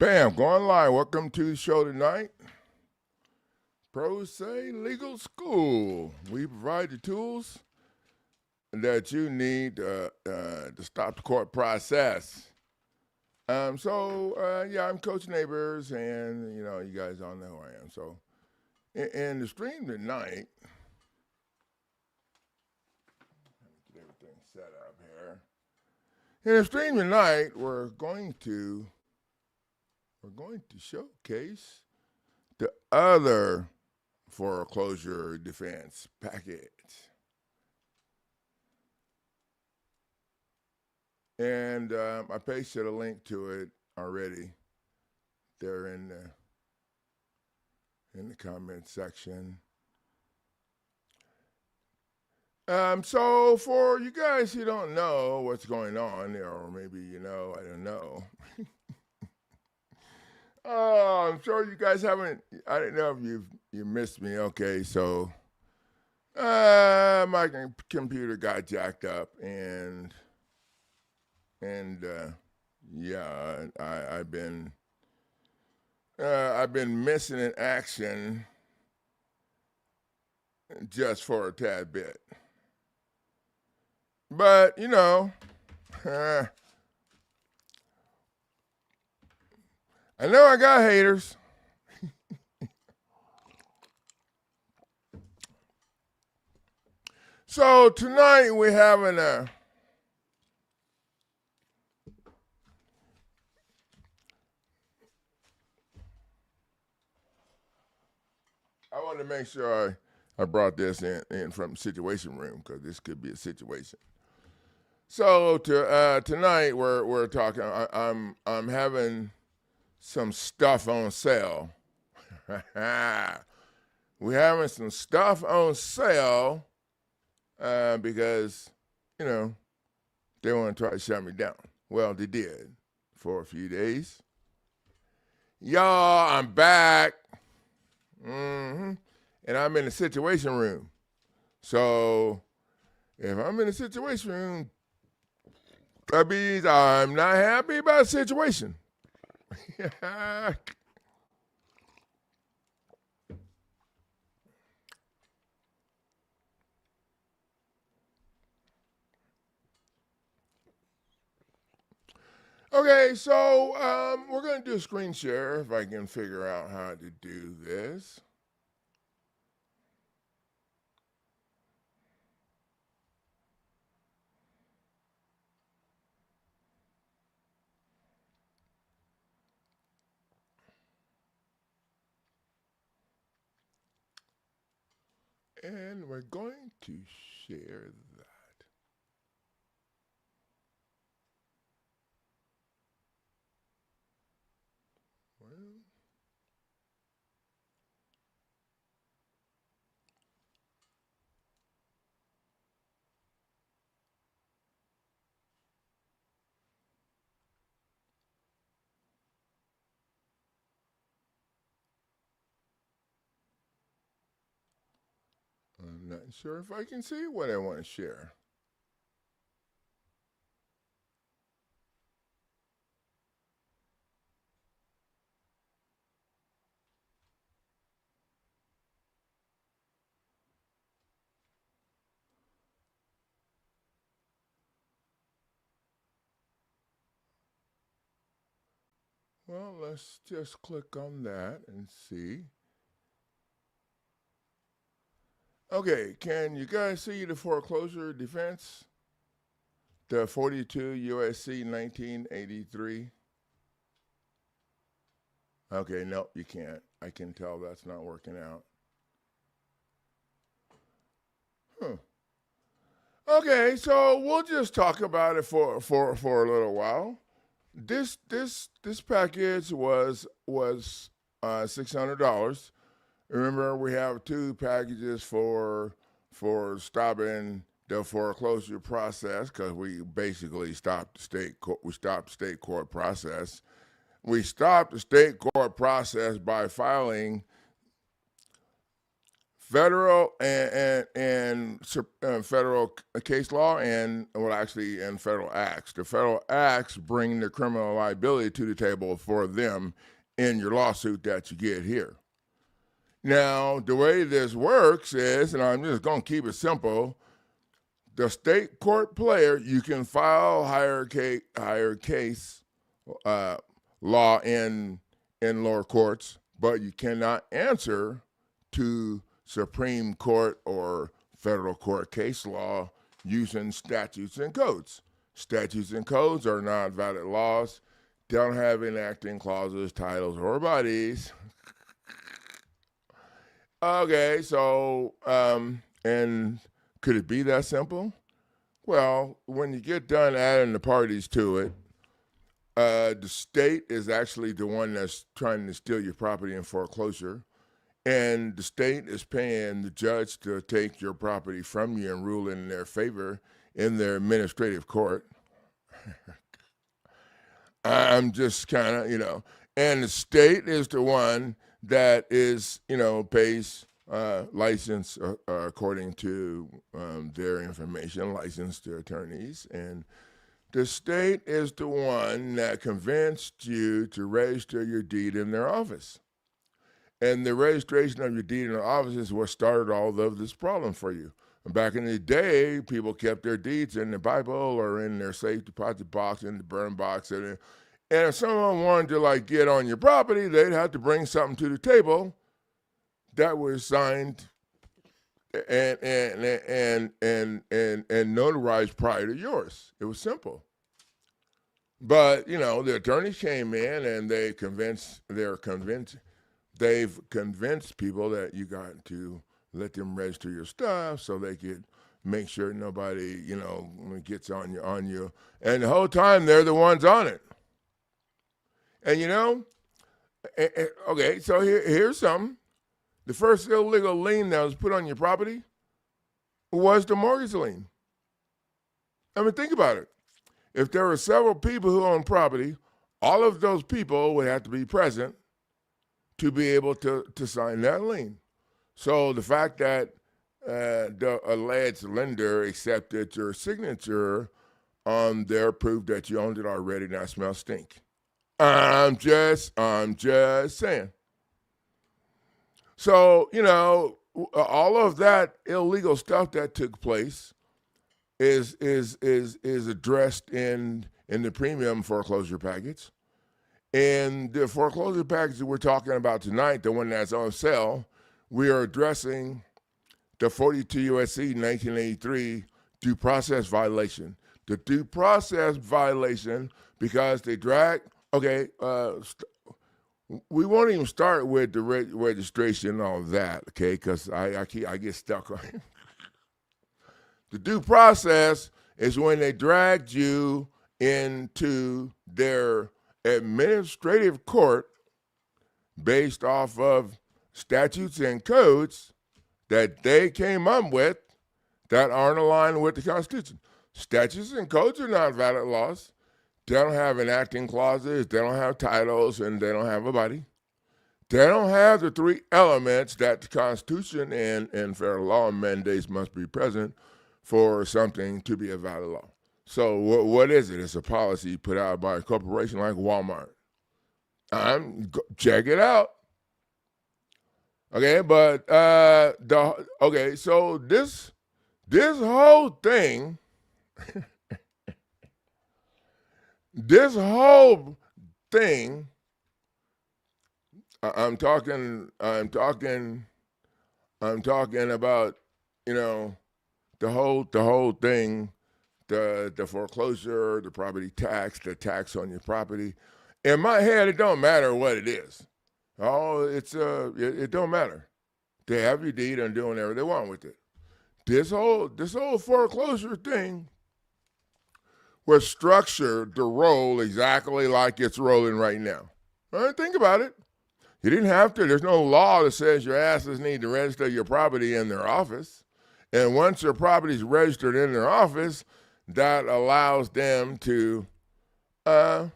Bam, going live. Welcome to the show tonight. Pro Se Legal School. We provide the tools that you need to stop the court process. Yeah, I'm Coach Neighbors, and you guys all know who I am. So, in the stream tonight, let me get everything set up here. In the stream tonight, we're going to showcase the other foreclosure defense package. And I pasted a link to it already there in the comment section. So for you guys who don't know what's going on, or maybe I don't know. Oh, I'm sure you guys haven't. I don't know if you missed me. Okay, so my computer got jacked up, and yeah, I've been missing in action just for a tad bit, but I know I got haters. So tonight we're having I want to make sure I brought this in from Situation Room, because this could be a situation. So tonight we're talking. I'm having some stuff on sale. We're having some stuff on sale because they want to try to shut me down. Well, they did for a few days. Y'all, I'm back. And I'm in the Situation Room. So if I'm in the Situation Room, that means I'm not happy about the situation. Okay, so we're going to do a screen share if I can figure out how to do this. And we're going to share that. Well, I'm not sure if I can see what I want to share. Well, let's just click on that and see. Okay, can you guys see the foreclosure defense? The 42 USC 1983. Okay, nope, you can't. I can tell that's not working out. Okay, so we'll just talk about it for a little while. This package was $600. Remember, we have two packages for stopping the foreclosure process, because we basically stopped the state court process. We stopped the state court process by filing federal federal case law and federal acts. The federal acts bring the criminal liability to the table for them in your lawsuit that you get here. Now, the way this works is, and I'm just going to keep it simple, the state court player, you can file higher case law in lower courts, but you cannot answer to Supreme Court or federal court case law using statutes and codes. Statutes and codes are not valid laws, don't have enacting clauses, titles, or bodies. Okay, so, and could it be that simple? Well, when you get done adding the parties to it, the state is actually the one that's trying to steal your property in foreclosure, and the state is paying the judge to take your property from you and rule in their favor in their administrative court. I'm just kind of, and the state is the one that is, pays license according to their information, licensed attorneys. And the state is the one that convinced you to register your deed in their office. And the registration of your deed in their office is what started all of this problem for you. Back in the day, people kept their deeds in the Bible or in their safe deposit box, in the burn box. And if someone wanted to get on your property, they'd have to bring something to the table that was signed and notarized prior to yours. It was simple. But, the attorneys came in and they've convinced people that you got to let them register your stuff so they could make sure nobody, gets on you. And the whole time they're the ones on it. And okay, so here's something. The first illegal lien that was put on your property was the mortgage lien. I mean, think about it. If there were several people who own property, all of those people would have to be present to be able to sign that lien. So the fact that the alleged lender accepted your signature on their proof that you owned it already, that smells stink. I'm just saying. So, all of that illegal stuff that took place is addressed in the premium foreclosure package. And the foreclosure package that we're talking about tonight, the one that's on sale, we are addressing the 42 U.S.C. 1983 due process violation. The due process violation because they drag. Okay, we won't even start with the registration and all of that, okay, because I get stuck on it. The due process is when they dragged you into their administrative court based off of statutes and codes that they came up with that aren't aligned with the Constitution. Statutes and codes are not valid laws. They don't have enacting clauses, they don't have titles, and they don't have a body. They don't have the three elements that the Constitution and federal law mandates must be present for something to be a valid law. So what is it? It's a policy put out by a corporation like Walmart. Check it out. Okay, but so this whole thing. This whole thing, I'm talking about, the whole thing, the foreclosure, the property tax, the tax on your property. In my head, it don't matter what it is. Oh, it don't matter. They have your deed and doing whatever they want with it. This whole foreclosure thing was structured to roll exactly like it's rolling right now. All right, think about it. You didn't have to. There's no law that says your asses need to register your property in their office. And once your property is registered in their office, that allows them to put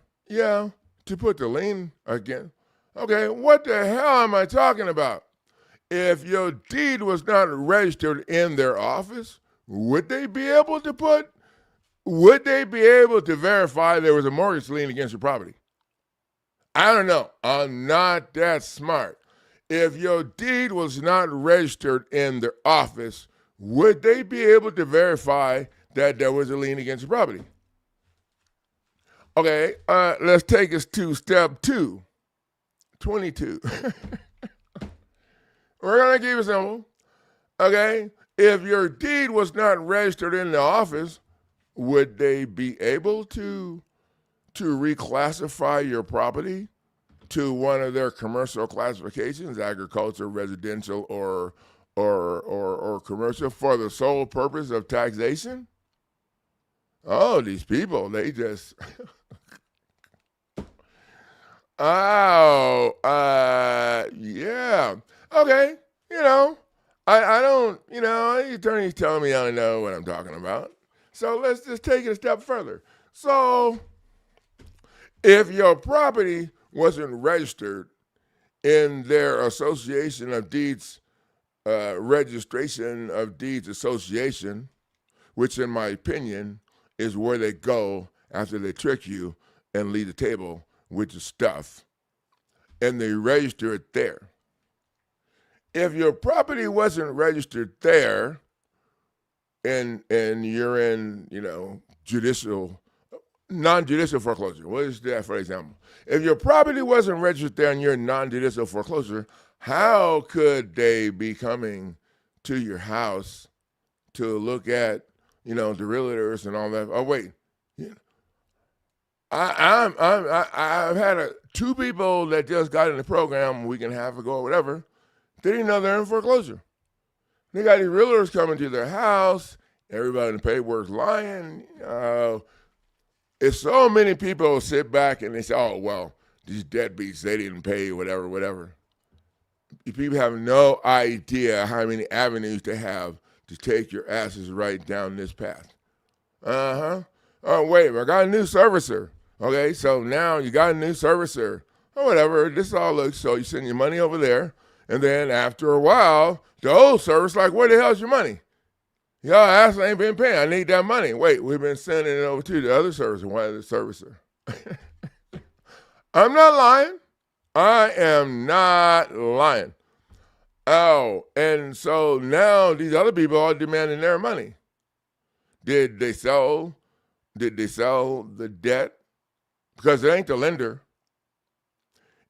the lien again. Okay, what the hell am I talking about? If your deed was not registered in their office, would they be able to verify there was a mortgage lien against your property? I don't know. I'm not that smart. If your deed was not registered in their office, would they be able to verify that there was a lien against your property? Okay, let's take us to step 22. We're going to keep it simple. Okay, if your deed was not registered in the office, would they be able to reclassify your property to one of their commercial classifications, agriculture, residential, or commercial, for the sole purpose of taxation? Oh, these people, they just yeah. Okay, I don't, attorneys tell me I don't know what I'm talking about. So let's just take it a step further. So if your property wasn't registered in their association of deeds, registration of deeds association, which in my opinion is where they go after they trick you and leave the table with the stuff, and they register it there. If your property wasn't registered there, and you're in, non-judicial foreclosure. What is that, for example? If your property wasn't registered there and you're in non-judicial foreclosure, how could they be coming to your house to look at, the realtors and all that? Oh, wait. I've had two people that just got in the program a week and a half ago or whatever. They didn't know they're in foreclosure. They got these realtors coming to their house. Everybody in the paperwork's lying. It's so many people sit back and they say, oh, well, these deadbeats, they didn't pay, whatever. People have no idea how many avenues they have to take your asses right down this path. Oh, wait, I got a new servicer. Okay, so now you got a new servicer. Or whatever, this all looks, so you send your money over there, and then after a while, the old service like, where the hell's your money? Y'all ass ain't been paying. I need that money. Wait, we've been sending it over to the other servicer. Why the servicer? I'm not lying. I am not lying. Oh, and so now these other people are demanding their money. Did they sell the debt? Because it ain't the lender.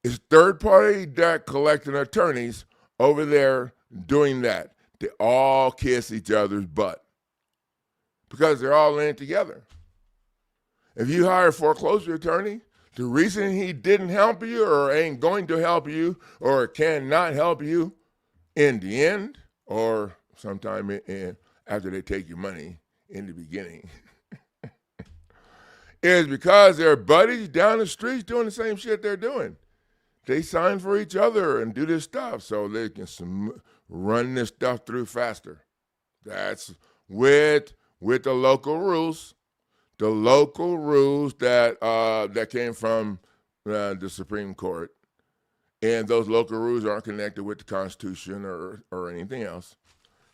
It's third-party debt collecting attorneys over there doing that. They all kiss each other's butt because they're all in it together. If you hire a foreclosure attorney, the reason he didn't help you or ain't going to help you or cannot help you in the end or sometime after they take your money in the beginning is because their buddies down the streets doing the same shit they're doing. They sign for each other and do this stuff so they can run this stuff through faster. That's with the local rules. The local rules that came from the Supreme Court. And those local rules aren't connected with the Constitution or anything else.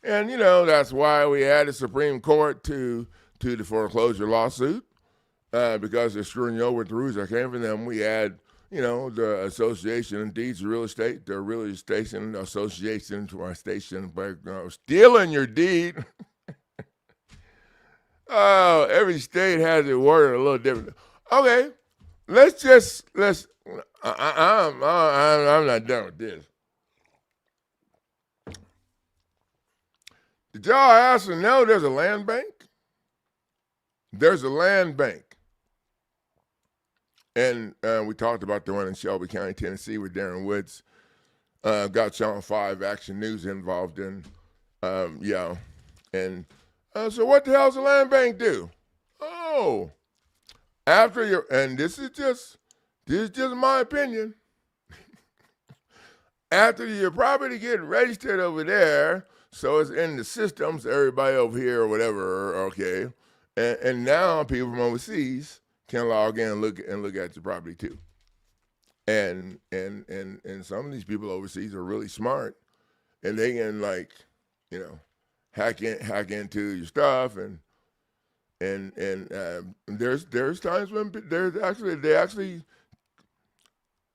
And, that's why we added the Supreme Court to the foreclosure lawsuit. Because they're screwing you over with the rules that came from them. We add, the Association of Deeds of Real Estate, the Real Estate Association to our station, by stealing your deed. Oh, every state has it worded a little different. Okay, I'm not done with this. Did y'all ask and know there's a land bank? There's a land bank. And we talked about the one in Shelby County, Tennessee, where Darren Woods got Channel 5 Action News involved in. And so what the hell's a land bank do? Oh, and this is just my opinion. After your property get registered over there, so it's in the systems, everybody over here or whatever, okay, and now people from overseas can log in and look at your property too. And some of these people overseas are really smart, and they can hack into your stuff, and there's times when they actually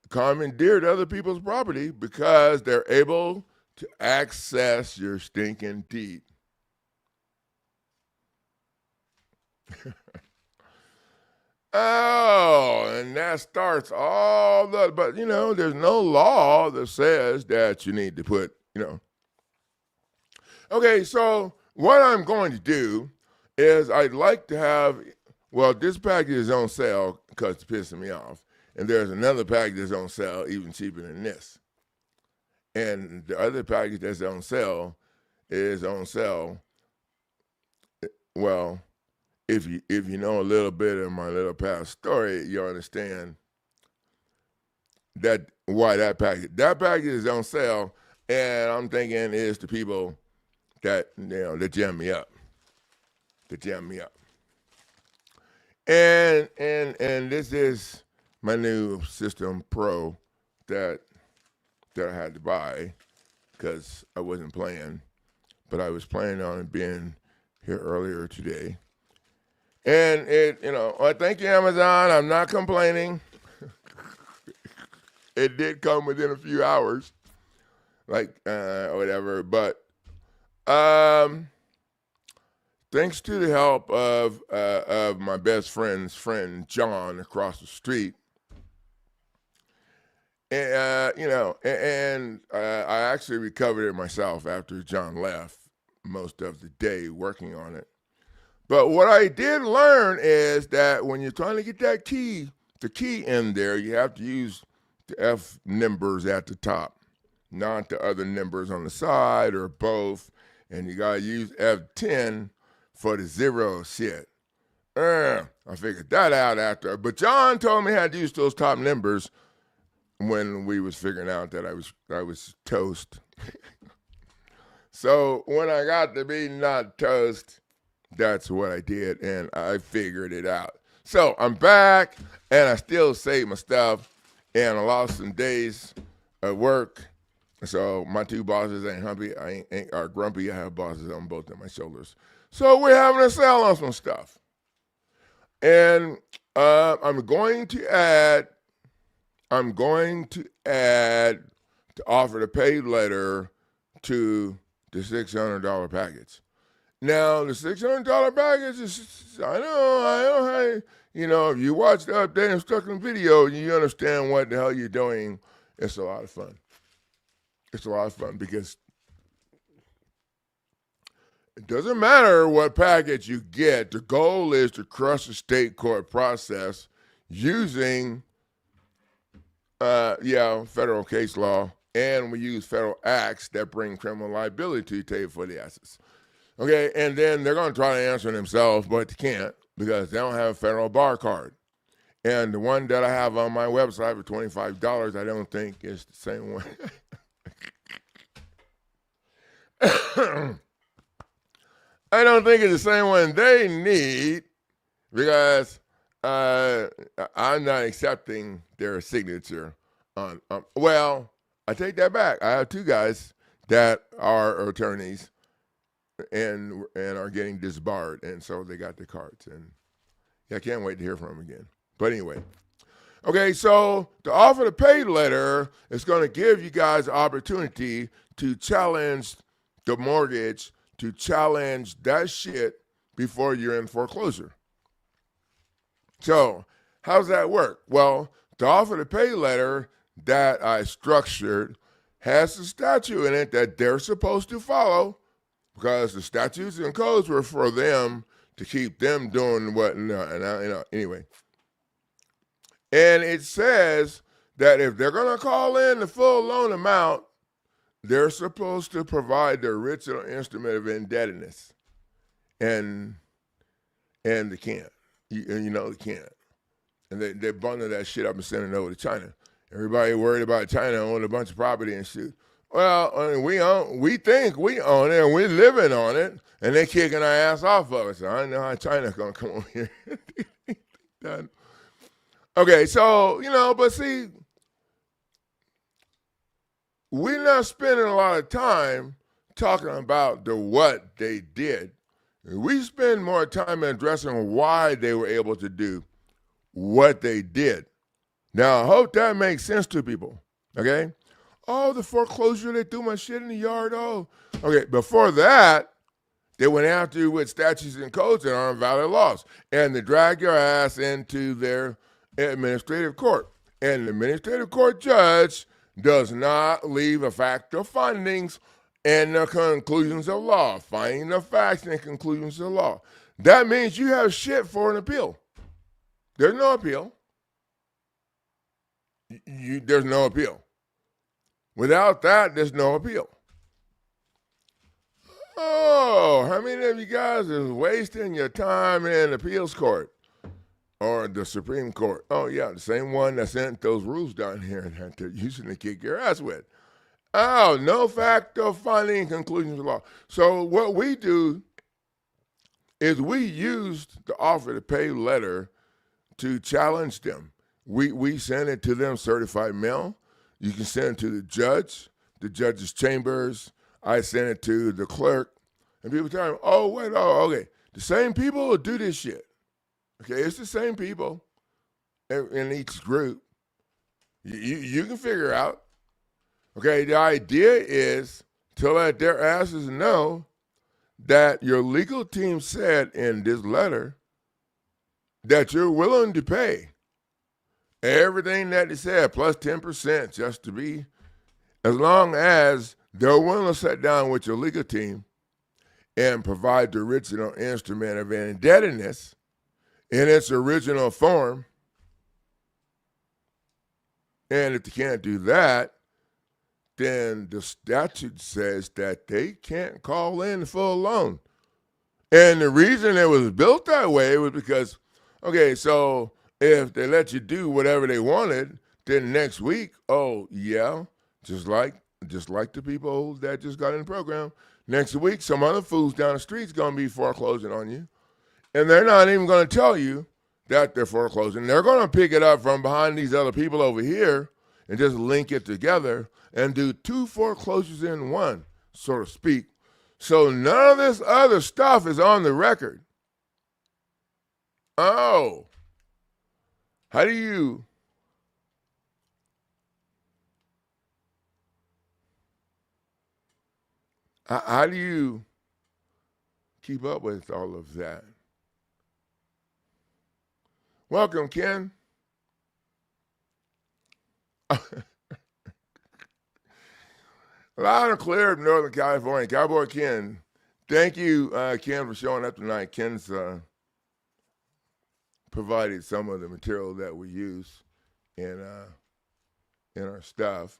commandeered other people's property because they're able to access your stinking teeth. Oh, and that starts all the, but there's no law that says that you need to put, Okay, so what I'm going to do is I'd like to have, this package is on sale because it's pissing me off. And there's another package that's on sale even cheaper than this. And the other package that's on sale is on sale, well, if you know a little bit of my little past story, you understand why that package is on sale, and I'm thinking it's the people that that jam me up, and this is my new System Pro that I had to buy because I wasn't playing, but I was planning on it being here earlier today. And thank you, Amazon. I'm not complaining. It did come within a few hours, whatever. But thanks to the help of my best friend's friend John across the street, and I actually recovered it myself after John left most of the day working on it. But what I did learn is that when you're trying to get the key in there, you have to use the F numbers at the top, not the other numbers on the side or both. And you gotta use F10 for the zero shit. I figured that out after. But John told me how to use those top numbers when we was figuring out that I was toast. So when I got to be not toast, that's what I did, and I figured it out. So I'm back, and I still saved my stuff, and I lost some days at work. So my two bosses ain't are grumpy. I have bosses on both of my shoulders. So we're having a sale on some stuff, and I'm going to add the offer to pay letter to the $600 package. Now, the $600 package is, I know, if you watch the update instruction video, you understand what the hell you're doing. It's a lot of fun. It's a lot of fun because it doesn't matter what package you get. The goal is to crush the state court process using, federal case law, and we use federal acts that bring criminal liability to the table for the assets. Okay, and then they're going to try to answer themselves, but they can't because they don't have a federal bar card. And the one that I have on my website for $25, I don't think is the same one. I don't think it's the same one they need because I'm not accepting their signature on. I take that back. I have two guys that are attorneys and are getting disbarred, and so they got the cards, and I can't wait to hear from them again. But anyway, okay, so the offer to pay letter is going to give you guys the opportunity to challenge the mortgage, to challenge that shit before you're in foreclosure. So how does that work? Well, the offer to pay letter that I structured has a statute in it that they're supposed to follow, because the statutes and codes were for them to keep them doing what, anyway. And it says that if they're going to call in the full loan amount, they're supposed to provide the original instrument of indebtedness. And they can't. They can't. And they bundle that shit up and send it over to China. Everybody worried about China owning a bunch of property and shit. Well, we think we own it and we're living on it, and they're kicking our ass off of it. So I don't know how China's going to come over here. Okay, so, but see, we're not spending a lot of time talking about the what they did. We spend more time addressing why they were able to do what they did. Now, I hope that makes sense to people. Okay? Oh, the foreclosure, they threw my shit in the yard. Oh, okay. Before that, they went after you with statutes and codes that aren't valid laws. And they drag your ass into their administrative court. And the administrative court judge does not leave a fact of findings and the conclusions of law. Finding the facts and conclusions of law. That means you have shit for an appeal. There's no appeal. There's no appeal. Without that, there's no appeal. Oh, how many of you guys is wasting your time in the appeals court or the Supreme Court? Oh, yeah, the same one that sent those rules down here that they're using to kick your ass with. Oh, no fact of finding conclusions of law. So what we do is we used the offer to pay letter to challenge them. We send it to them certified mail. You can send it to the judge's chambers. I send it to the clerk. And people tell me, oh, wait, oh, okay. The same people will do this shit. Okay, it's the same people in each group. You can figure out. Okay, the idea is to let their asses know that your legal team said in this letter that you're willing to pay everything that they said, plus 10%, just to be, as long as they're willing to sit down with your legal team and provide the original instrument of indebtedness in its original form. And if they can't do that, then the statute says that they can't call in the full loan. And the reason it was built that way was because, okay, so if they let you do whatever they wanted, then next week, oh yeah, just like the people that just got in the program, next week some other fools down the street's gonna be foreclosing on you, and they're not even gonna tell you that they're foreclosing. They're gonna pick it up from behind these other people over here and just link it together and do two foreclosures in one, so to speak. So none of this other stuff is on the record. Oh, how do you keep up with all of that? Welcome, Ken. Loud and clear from Northern California. Cowboy Ken. Thank you, Ken, for showing up tonight. Ken's provided some of the material that we use in our stuff.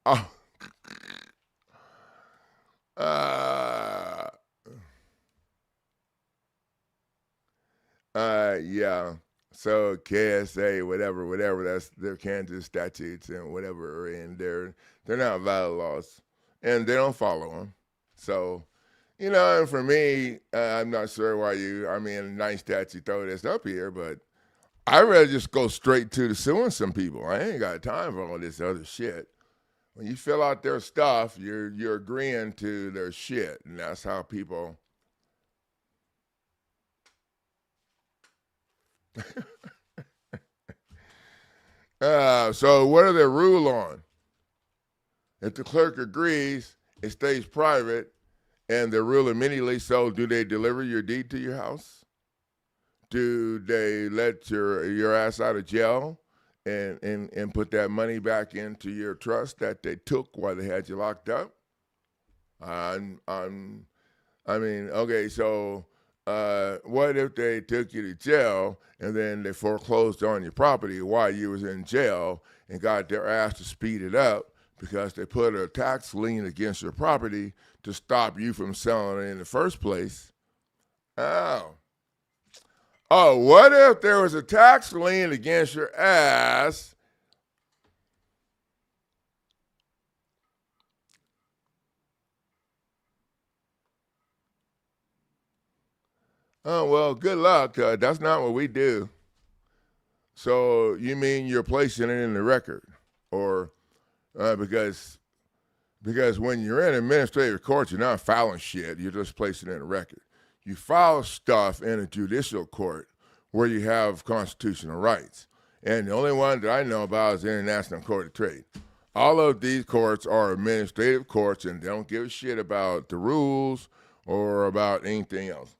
Oh. Yeah. So KSA, whatever, that's their Kansas statutes and whatever, and they're not valid laws, and they don't follow them. So, and for me, I'm not sure why nice that you throw this up here, but I'd rather just go straight to the suing some people. I ain't got time for all this other shit. When you fill out their stuff, you're agreeing to their shit, and that's how people. So what do they rule on? If the clerk agrees, it stays private, and they rule immediately. So do they deliver your deed to your house? Do they let your ass out of jail and put that money back into your trust that they took while they had you locked up? Okay, so what if they took you to jail and then they foreclosed on your property while you was in jail and got their ass to speed it up because they put a tax lien against your property to stop you from selling it in the first place? Oh, what if there was a tax lien against your ass? Oh, well, good luck. That's not what we do. So you mean you're placing it in the record? Or because when you're in administrative court, you're not filing shit. You're just placing it in a record. You file stuff in a judicial court where you have constitutional rights. And the only one that I know about is the International Court of Trade. All of these courts are administrative courts, and they don't give a shit about the rules or about anything else.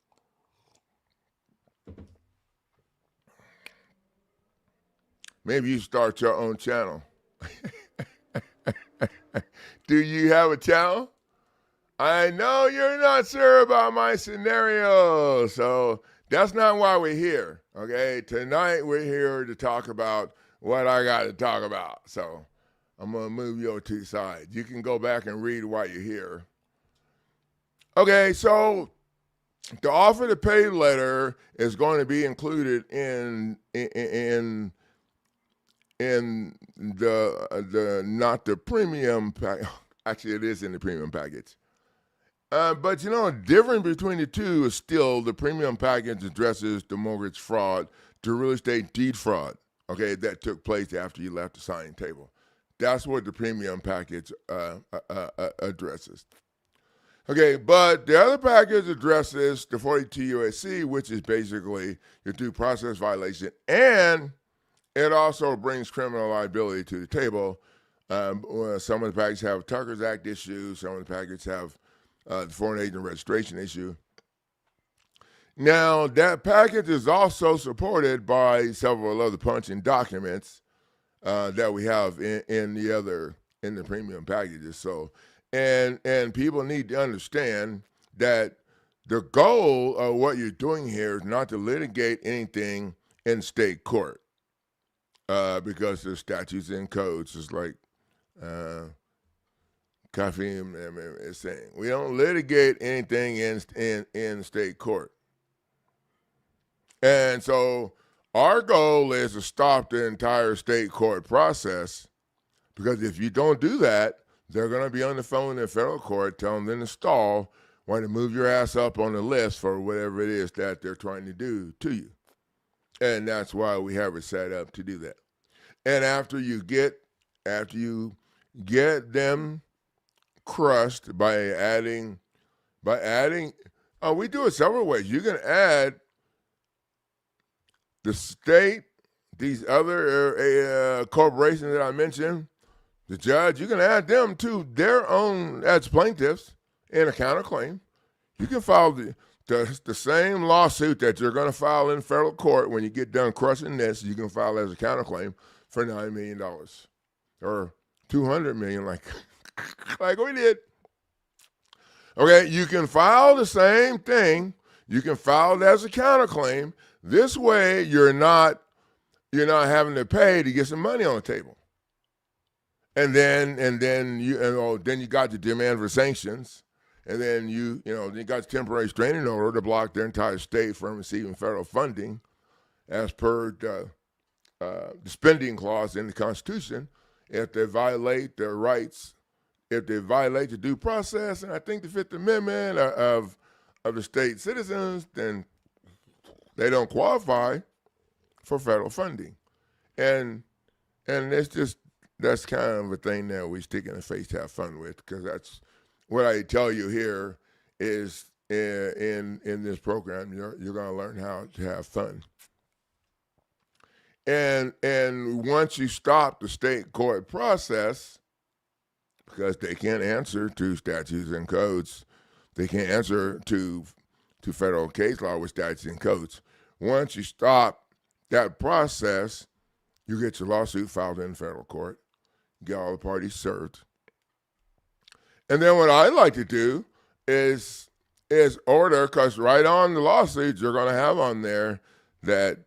Maybe you start your own channel. Do you have a channel? I know you're not sure about my scenario, so that's not why we're here, okay? Tonight we're here to talk about what I got to talk about. So I'm going to move you to the side. You can go back and read while you're here. Okay, so the offer to pay letter is going to be included in the not the premium package. Actually, it is in the premium package. But the difference between the two is still the premium package addresses the mortgage fraud, the real estate deed fraud, okay, that took place after you left the signing table. That's what the premium package addresses. Okay, but the other package addresses the 42 USC, which is basically your due process violation, and it also brings criminal liability to the table. Some of the packages have Tucker's Act issues. Some of the packages have the foreign agent registration issue. Now, that package is also supported by several other punching documents that we have in the premium packages. So, and people need to understand that the goal of what you're doing here is not to litigate anything in state court. Because there's statutes and codes, just like Kaffeem is saying. We don't litigate anything in state court. And so our goal is to stop the entire state court process, because if you don't do that, they're going to be on the phone in federal court telling them to stall, want to move your ass up on the list for whatever it is that they're trying to do to you. And that's why we have it set up to do that. And after you get them crushed by adding, we do it several ways. You can add the state, these other corporations that I mentioned, the judge, you can add them to their own as plaintiffs in a counterclaim. You can file the same lawsuit that you're going to file in federal court when you get done crushing this. You can file as a counterclaim for $9 million or $200 million, like we did. Okay, you can file the same thing. You can file it as a counterclaim. This way, you're not having to pay to get some money on the table. And then you got the demand for sanctions. And then you got temporary restraining order to block their entire state from receiving federal funding, as per the spending clause in the Constitution, if they violate their rights, if they violate the due process, and I think the Fifth Amendment of the state citizens, then they don't qualify for federal funding, and that's kind of a thing that we stick in the face to have fun with, because that's what I tell you here is in this program, you're going to learn how to have fun. And once you stop the state court process, because they can't answer to statutes and codes, they can't answer to federal case law with statutes and codes. Once you stop that process, you get your lawsuit filed in federal court, get all the parties served. And then what I like to do is order, because right on the lawsuit, you're going to have on there that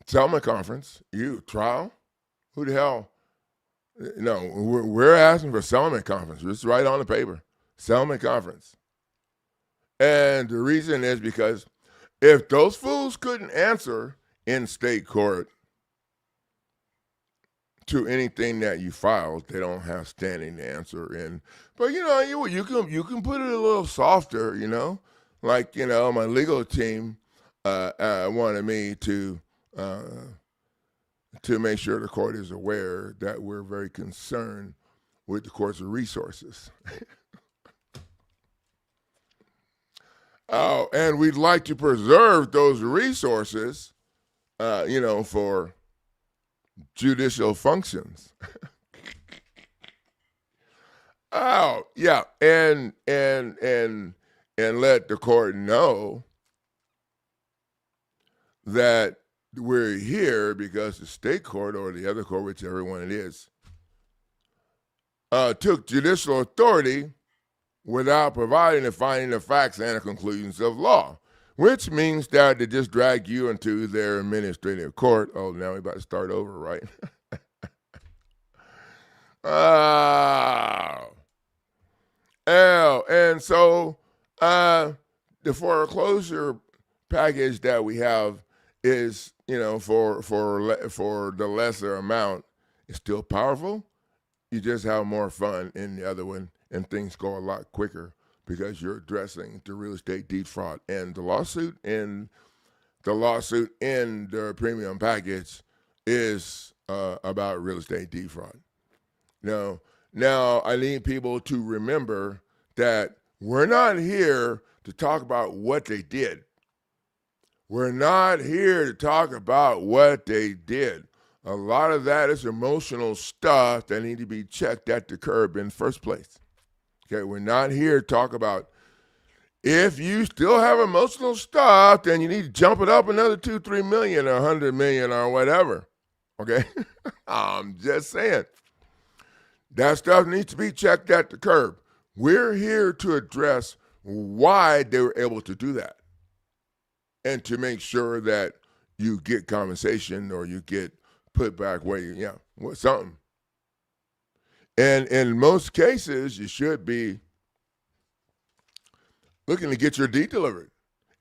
settlement conference, trial? Who the hell? No, we're asking for settlement conference. It's right on the paper. Settlement conference. And the reason is because if those fools couldn't answer in state court to anything that you filed. They don't have standing to answer. But you can put it a little softer. Like my legal team wanted me to make sure the court is aware that we're very concerned with the court's resources. Oh, and we'd like to preserve those resources, for judicial functions. Oh, yeah, and let the court know that we're here because the state court or the other court, whichever one it is, took judicial authority without providing the finding of facts and the conclusions of law, which means that they just drag you into their administrative court. Oh, now we're about to start over, right? And so the foreclosure package that we have is, for the lesser amount, it's still powerful. You just have more fun in the other one, and things go a lot quicker because you're addressing the real estate deed fraud. And the lawsuit in the premium package is about real estate deed fraud. Now I need people to remember that we're not here to talk about what they did. We're not here to talk about what they did. A lot of that is emotional stuff that need to be checked at the curb in the first place. Okay, we're not here to talk about if you still have emotional stuff, then you need to jump it up another 2, 3 million or 100 million or whatever. Okay, I'm just saying. That stuff needs to be checked at the curb. We're here to address why they were able to do that and to make sure that you get compensation or you get put back where something. And in most cases, you should be looking to get your deed delivered.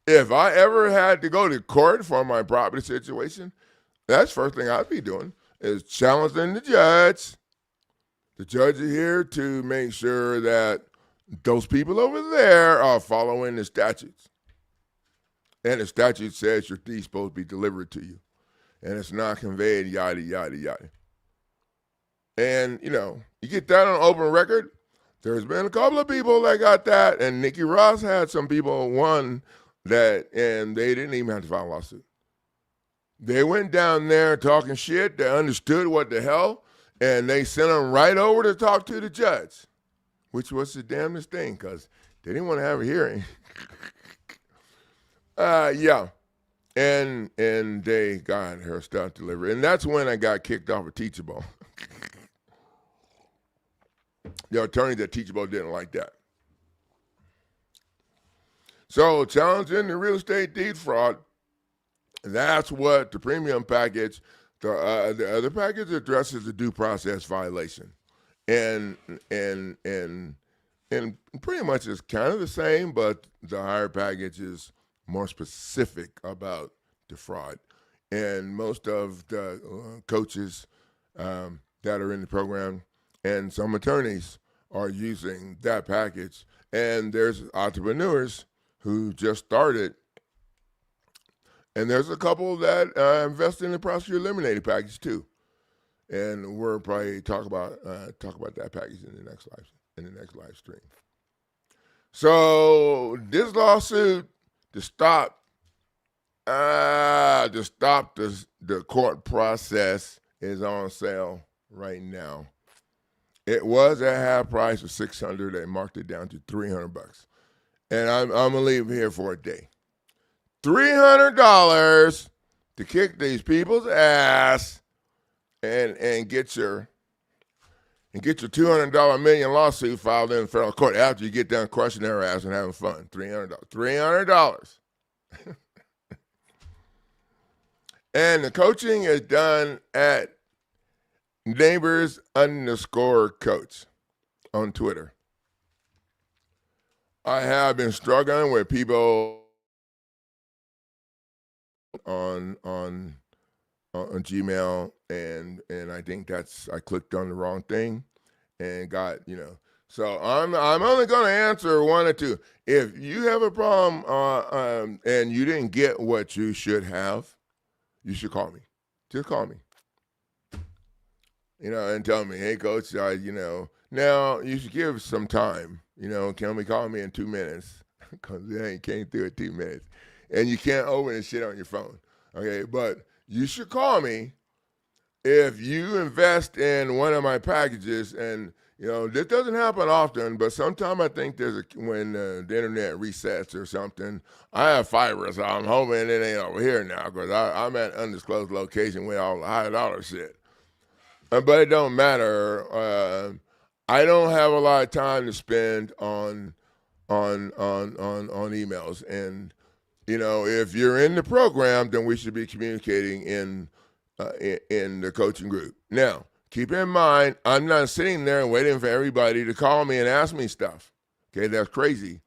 If I ever had to go to court for my property situation, that's the first thing I'd be doing is challenging the judge. The judge is here to make sure that those people over there are following the statutes. And the statute says your deed's supposed to be delivered to you. And it's not conveyed, yada, yada, yada. And, you get that on open record. There's been a couple of people that got that, and Nikki Ross had some people, one that, and they didn't even have to file a lawsuit. They went down there talking shit. They understood what the hell, and they sent them right over to talk to the judge, which was the damnedest thing because they didn't want to have a hearing. Yeah. And they got her stuff delivered. And that's when I got kicked off of Teachable. The attorneys at Teachable didn't like that. So challenging the real estate deed fraud, that's what the premium package, the other package addresses the due process violation. And pretty much it's kind of the same, but the higher package is more specific about the fraud. And most of the coaches that are in the program and some attorneys are using that package. And there's entrepreneurs who just started. And there's a couple that invest in the prosecutor eliminated package too. And we'll probably talk about that package in the next live stream. So this lawsuit to stop the court process is on sale right now. It was at half price of $600. They marked it down to $300, and I'm gonna leave here for a day. $300 to kick these people's ass and get your $200 million lawsuit filed in federal court after you get done crushing their ass and having fun. $300. And the coaching is done at neighbors_coach on Twitter. I have been struggling with people on on Gmail, and I think I clicked on the wrong thing and got, So I'm only going to answer one or two. If you have a problem and you didn't get what you should have, you should call me. Just call me. And tell me, hey, coach, now you should give some time. Can we call me in 2 minutes? Because they ain't came through in 2 minutes. And you can't open this shit on your phone. Okay, but you should call me if you invest in one of my packages. And, this doesn't happen often, but sometimes I think when the internet resets or something, I have fiber, so I'm hoping it ain't over here now because I'm at an undisclosed location with all the high dollar shit. But it don't matter. I don't have a lot of time to spend on emails. And if you're in the program, then we should be communicating in the coaching group. Now, keep in mind, I'm not sitting there and waiting for everybody to call me and ask me stuff. Okay, that's crazy.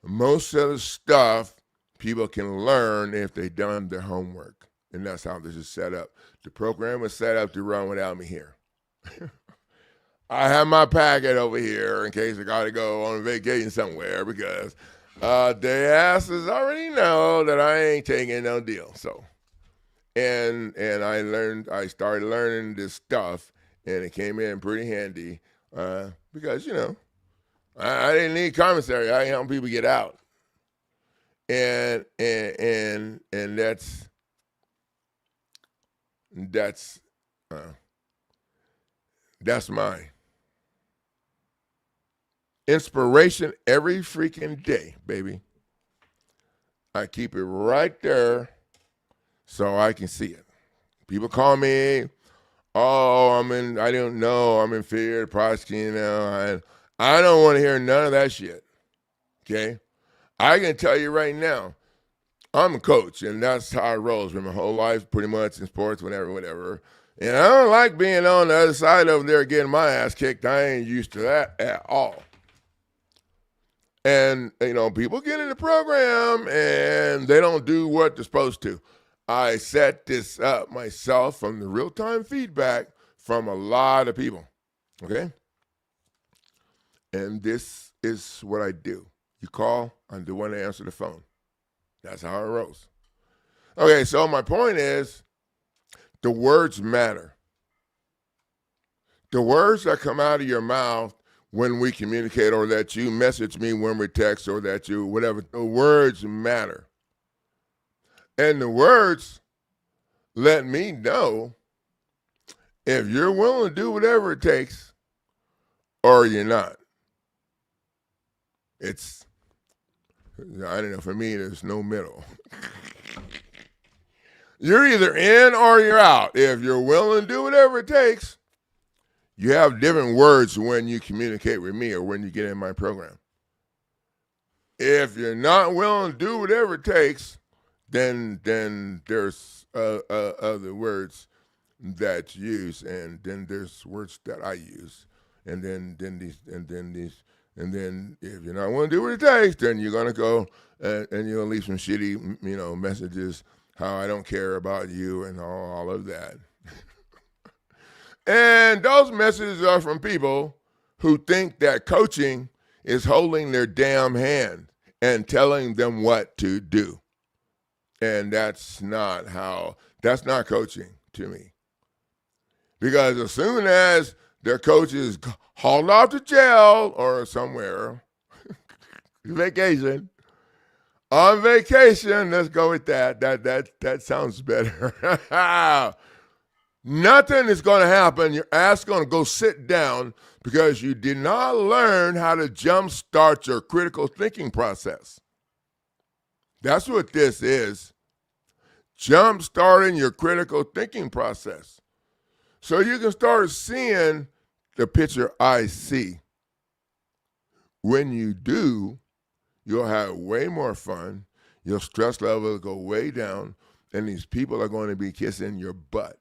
Most of the stuff people can learn if they've done their homework. And that's how this is set up. The program was set up to run without me here. I have my packet over here in case I got to go on vacation somewhere because the asses already know that I ain't taking no deal. So, and I started learning this stuff, and it came in pretty handy because I didn't need commissary. I help people get out, and that's my inspiration every freaking day, baby. I keep it right there so I can see it. People call me, I don't know, I'm in fear of prosecuting now. I don't want to hear none of that shit, okay? I can tell you right now, I'm a coach, and that's how I roll for my whole life, pretty much in sports, whatever. And I don't like being on the other side over there getting my ass kicked. I ain't used to that at all. And, people get in the program, and they don't do what they're supposed to. I set this up myself from the real-time feedback from a lot of people, okay? And this is what I do. You call, I'm the one to answer the phone. That's how it rolls. Okay, so my point is, the words matter. The words that come out of your mouth when we communicate, or that you message me when we text, or that you whatever, the words matter. And the words let me know if you're willing to do whatever it takes or you're not. I don't know, for me, there's no middle. You're either in or you're out. If you're willing to do whatever it takes, you have different words when you communicate with me or when you get in my program. If you're not willing to do whatever it takes, then there's other words that you use, and then there's words that I use, and then if you're not willing to do what it takes, then you're gonna go and you're gonna leave some shitty messages, how I don't care about you and all of that. And those messages are from people who think that coaching is holding their damn hand and telling them what to do. And that's not coaching to me. Because as soon as their coach is hauled off to jail or somewhere, on vacation, let's go with that. That sounds better. Nothing is going to happen. Your ass is going to go sit down because you did not learn how to jumpstart your critical thinking process. That's what this is. Jumpstarting your critical thinking process. So you can start seeing the picture I see. When you do, you'll have way more fun. Your stress level will go way down, and these people are going to be kissing your butt.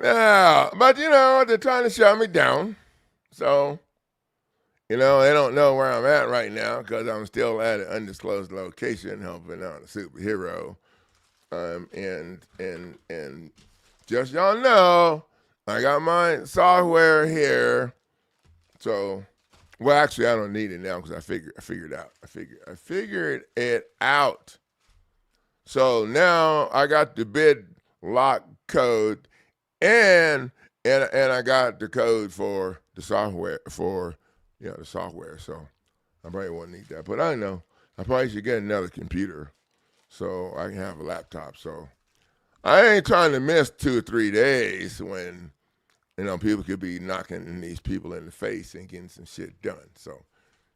Yeah, but they're trying to shut me down. So, You know, they don't know where I'm at right now because I'm still at an undisclosed location helping out a superhero. And just y'all know, I got my software here. So, well, actually, I don't need it now because I figured it out. I figured it out. So now I got the bid lock code and I got the code for the software the software. So I probably won't need that, but I know I probably should get another computer so I can have a laptop. So I ain't trying to miss 2 or 3 days when people could be knocking these people in the face and getting some shit done. So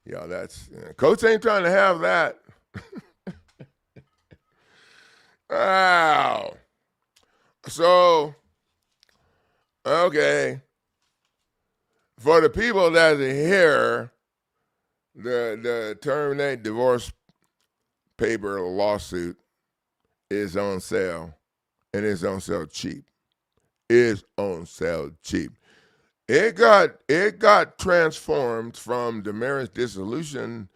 that's Coach ain't trying to have that. Wow. So, okay. For the people that are here, the terminate divorce paper lawsuit is on sale, and it's on sale cheap. It's on sale cheap. It got transformed from the marriage dissolution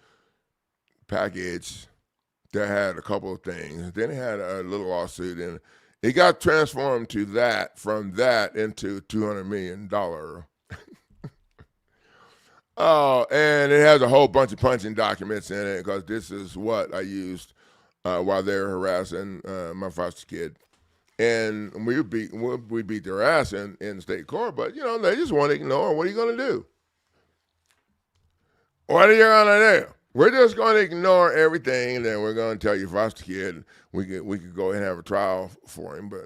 package that had a couple of things. Then it had a little lawsuit, and it got transformed to that, from that into $200 million. Oh, and it has a whole bunch of punching documents in it because this is what I used while they were harassing my foster kid. And we beat their ass in state court, but they just want to ignore. What are you going to do? What are you going to do? We're just going to ignore everything, and then we're going to tell your foster kid we could go ahead and have a trial for him, but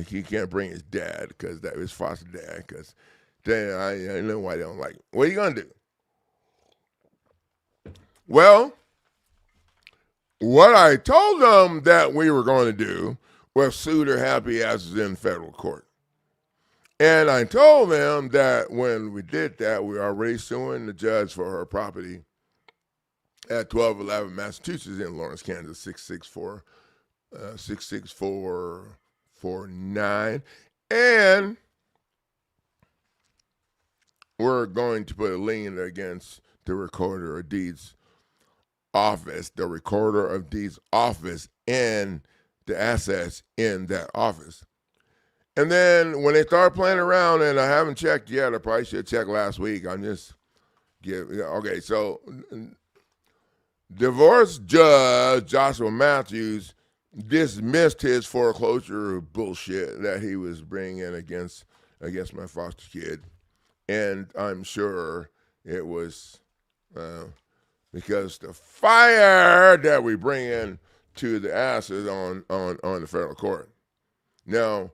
he can't bring his dad because that was foster dad because I know why they don't like him. What are you going to do? Well, what I told them that we were going to do was sue their happy asses in federal court. And I told them that when we did that, we were already suing the judge for her property at 1211 Massachusetts in Lawrence, Kansas, 66449. And we're going to put a lien against the recorder of deeds office, and the assets in that office. And then when they start playing around, and I haven't checked yet, I probably should check last week. I'm just okay. So divorce judge Joshua Matthews dismissed his foreclosure bullshit that he was bringing against my foster kid, and I'm sure it was because the fire that we bring in to the asses on the federal court. Now,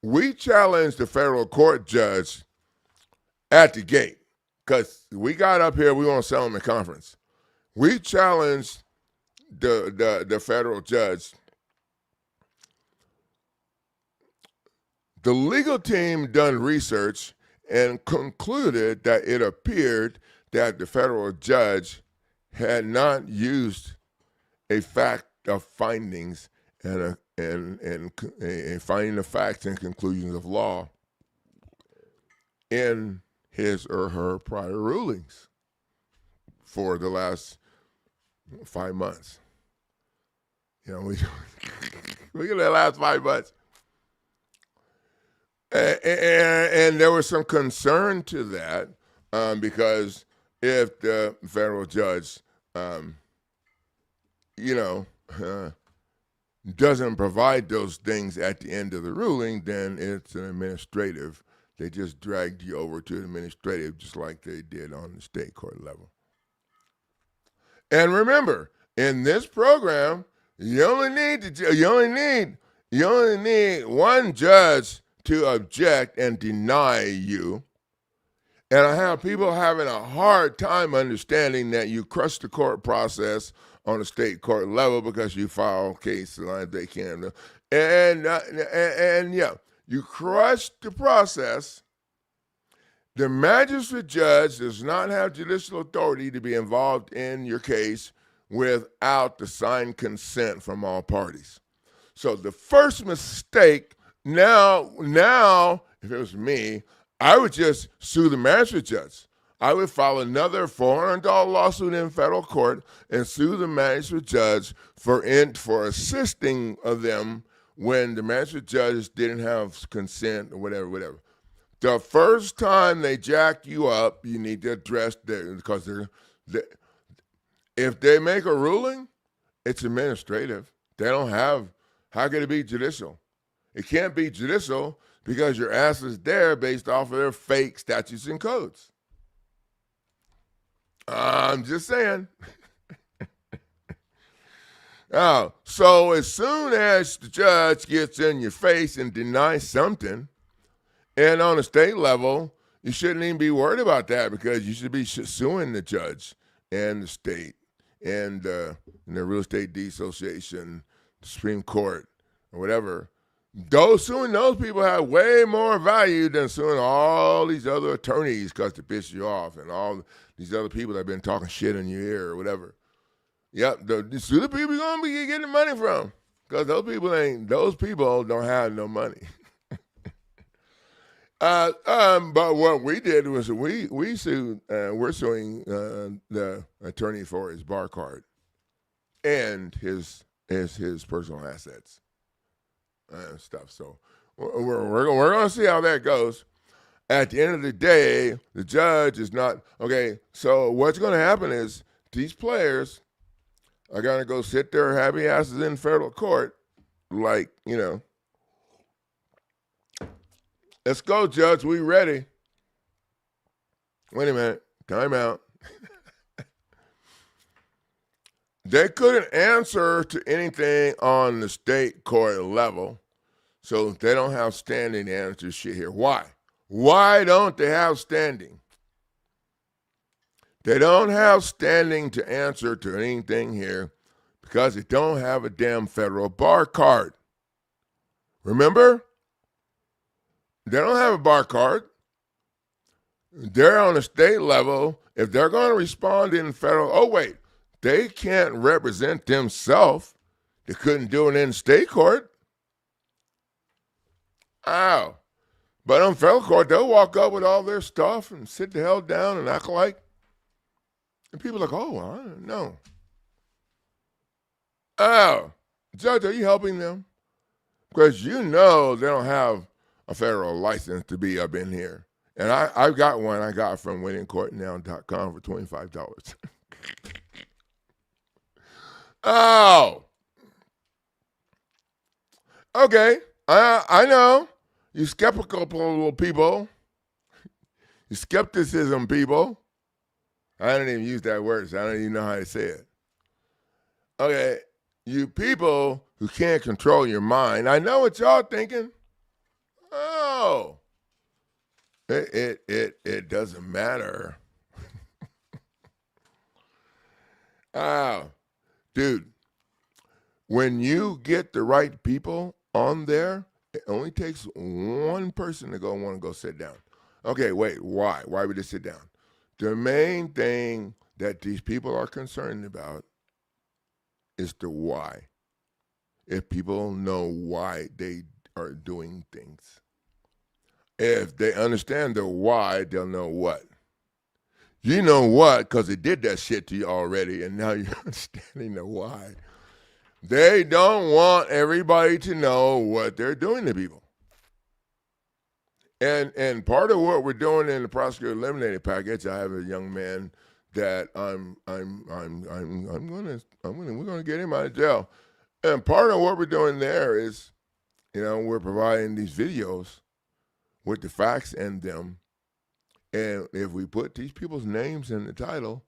we challenged the federal court judge at the gate because we got up here, we want to sell him a conference. We challenged the federal judge. The legal team done research and concluded that it appeared that the federal judge had not used a fact of findings and finding of facts and conclusions of law in his or her prior rulings for the last 5 months. We get the last 5 months. And there was some concern to that because if the federal judge, doesn't provide those things at the end of the ruling, then it's an administrative. They just dragged you over to administrative just like they did on the state court level. And remember, in this program, you only need one judge to object and deny you. And I have people having a hard time understanding that you crush the court process on the state court level because you file cases like they can. And you crush the process. The magistrate judge does not have judicial authority to be involved in your case without the signed consent from all parties. So the first mistake, now, if it was me, I would just sue the magistrate judge. I would file another $400 lawsuit in federal court and sue the magistrate judge for assisting of them when the magistrate judge didn't have consent or whatever. The first time they jack you up, you need to address that, because if they make a ruling, it's administrative. They don't have, how can it be judicial? It can't be judicial because your ass is there based off of their fake statutes and codes. I'm just saying. So as soon as the judge gets in your face and denies something, and on a state level, you shouldn't even be worried about that, because you should be suing the judge and the state and the Real Estate Deed Association, the Supreme Court, or whatever. Suing those people have way more value than suing all these other attorneys because to piss you off, and all these other people that have been talking shit in your ear or whatever. Yep, sue the people you're gonna be getting money from, because those people don't have no money. But what we did was we sued. We're suing the attorney for his bar card and his personal assets and stuff. So we're going to see how that goes. At the end of the day, the judge is not okay. So what's going to happen is these players are going to go sit their happy asses in federal court, like, let's go, judge. We ready. Wait a minute. Time out. They couldn't answer to anything on the state court level, so they don't have standing to answer shit here. Why? Why don't they have standing? They don't have standing to answer to anything here because they don't have a damn federal bar card. Remember? They don't have a bar card. They're on a state level. If they're going to respond in federal, they can't represent themselves. They couldn't do it in state court. But on federal court, they'll walk up with all their stuff and sit the hell down and act like. And people are like, I don't know. Judge, are you helping them? Because they don't have a federal license to be up in here. And I've got one I got from winningcourtnow.com for $25. Okay. I know. You skeptical little people. You skepticism people. I don't even use that word, so I don't even know how to say it. Okay. You people who can't control your mind. I know what y'all thinking. It doesn't matter. Dude, when you get the right people on there, it only takes one person to want to go sit down. Okay, wait, why? Why would they sit down? The main thing that these people are concerned about is the why. If people know why they are doing things. If they understand the why, they'll know what. You know what, because they did that shit to you already, and now you're understanding the why. They don't want everybody to know what they're doing to people. And part of what we're doing in the prosecutor eliminated package, I have a young man that we're gonna get him out of jail. And part of what we're doing there is, we're providing these videos with the facts in them. And if we put these people's names in the title,